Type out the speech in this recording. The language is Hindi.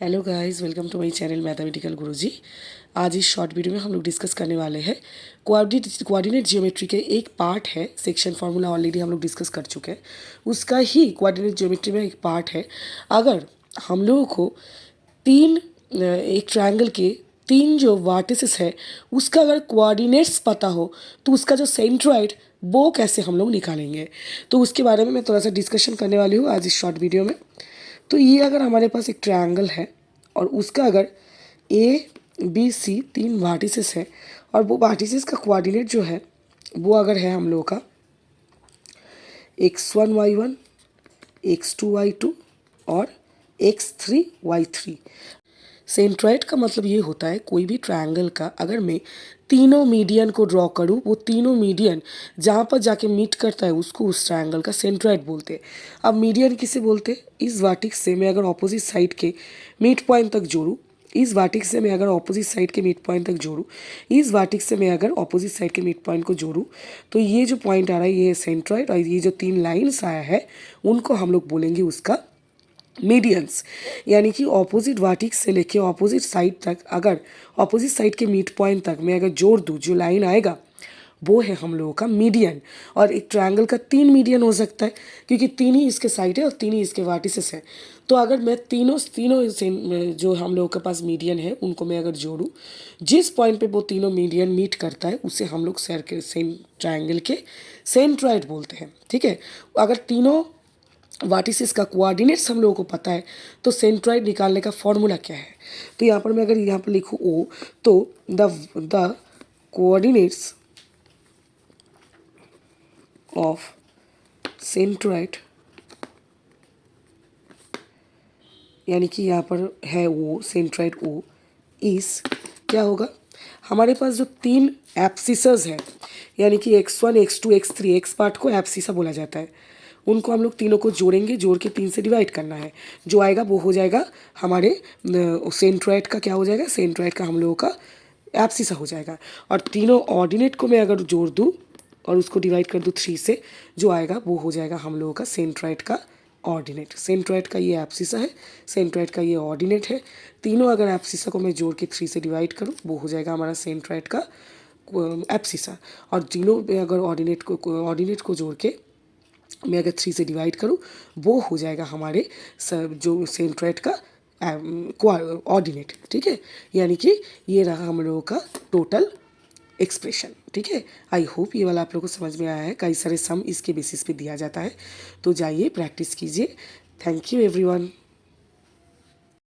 Hello guys, welcome to my channel mathematical Guruji. आज इस शॉर्ट वीडियो में हम लोग डिस्कस करने वाले हैं कोऑर्डिनेट जियोमेट्री के एक पार्ट है। सेक्शन फार्मूला ऑलरेडी हम लोग डिस्कस कर चुके हैं, उसका ही कोऑर्डिनेट जियोमेट्री में एक पार्ट है। अगर हम लोगों को एक ट्रायंगल के तीन जो वर्टिसेस है उसका अगर कोऑर्डिनेट्स पता हो तो उसका जो सेंट्रॉइड वो कैसे हम लोग निकालेंगे, तो उसके बारे में मैं थोड़ा सा डिस्कशन करने वाली हूँ आज इस शॉर्ट वीडियो में। तो ये अगर हमारे पास एक ट्रायंगल है और उसका अगर ए बी सी तीन वर्टिसेस है और वो वर्टिसेस का कोऑर्डिनेट जो है वो अगर है हम लोगों का x1 y1 x2 y2 और x3 y3। सेंट्रॉइड का मतलब ये होता है कोई भी ट्रायंगल का अगर मैं तीनों मीडियन को ड्रॉ करूँ, वो तीनों मीडियन जहाँ पर जाके मीट करता है उसको उस ट्रायंगल का सेंट्रॉइड बोलते हैं। अब मीडियन किसे बोलते हैं? इस वर्टेक्स से मैं अगर ऑपोजिट साइड के मिड पॉइंट तक जोड़ूँ, इस वर्टेक्स से मैं अगर ऑपोजिट साइड के मिड पॉइंट तक जोड़ूँ, इस वर्टेक्स से मैं अगर ऑपोजिट साइड के मिड पॉइंट को जोड़ूँ, तो ये जो पॉइंट आ रहा है ये है सेंट्रॉइड और ये जो तीन लाइन्स आया है उनको हम लोग बोलेंगे उसका मीडियंस। यानी कि ऑपोजिट वर्टेक्स से लेके ऑपोजिट साइड तक अगर ऑपोजिट साइड के मिड पॉइंट तक मैं अगर जोड़ दूँ, जो लाइन आएगा वो है हम लोगों का मीडियन। और एक ट्रायंगल का तीन मीडियन हो सकता है क्योंकि तीन ही इसके साइड है और तीन ही इसके वर्टिसेस हैं। तो अगर मैं तीनों जो हम लोगों के पास मीडियन है उनको मैं अगर जोड़ूँ, जिस पॉइंट पे वो तीनों मीडियन मीट करता है उसे हम लोग सेम ट्रायंगल के सेंट्रॉइड बोलते हैं। ठीक है, अगर तीनों वर्टिसेस का कोऑर्डिनेट्स हम लोगों को पता है तो सेंट्रॉइड निकालने का फॉर्मूला क्या है? तो यहाँ पर मैं अगर यहाँ पर लिखूँ ओ, तो द कोऑर्डिनेट्स ऑफ सेंट्रॉइड, यानी कि यहाँ पर है ओ, सेंट्रॉइड ओ इस क्या होगा, हमारे पास जो तीन एब्सिसेस है यानी कि x1 x2 x3, x part को एब्सिसा बोला जाता है, उनको हम लोग तीनों को जोड़ेंगे, जोड़ के तीन से डिवाइड करना है। जो आएगा वो हो जाएगा हमारे सेंट्रॉइड का क्या हो जाएगा, सेंट्रॉइड का हम लोगों का एब्सिसा हो जाएगा। और तीनों ऑर्डिनेट को मैं अगर जोड़ दूँ और उसको डिवाइड कर दूँ 3 से, जो आएगा वो हो जाएगा हम लोगों का सेंट्रॉइड का ऑर्डिनेट। सेंट्रॉइड का ये एब्सिसा है, सेंट्रॉइड का ये ऑर्डिनेट है। तीनों अगर एब्सिसा को मैं जोड़ के 3 से डिवाइड करूँ वो हो जाएगा हमारा सेंट्रॉइड का एब्सिसा। और तीनों में अगर ऑर्डिनेट को जोड़ के मैं अगर 3 से डिवाइड करूँ वो हो जाएगा हमारे जो सेंट्रॉइड का ऑर्डिनेट। ठीक है, यानी कि ये रहा हम लोगों का टोटल एक्सप्रेशन। ठीक है, आई होप ये वाला आप लोगों को समझ में आया है। कई सारे सम इसके बेसिस पे दिया जाता है, तो जाइए प्रैक्टिस कीजिए। Thank you everyone.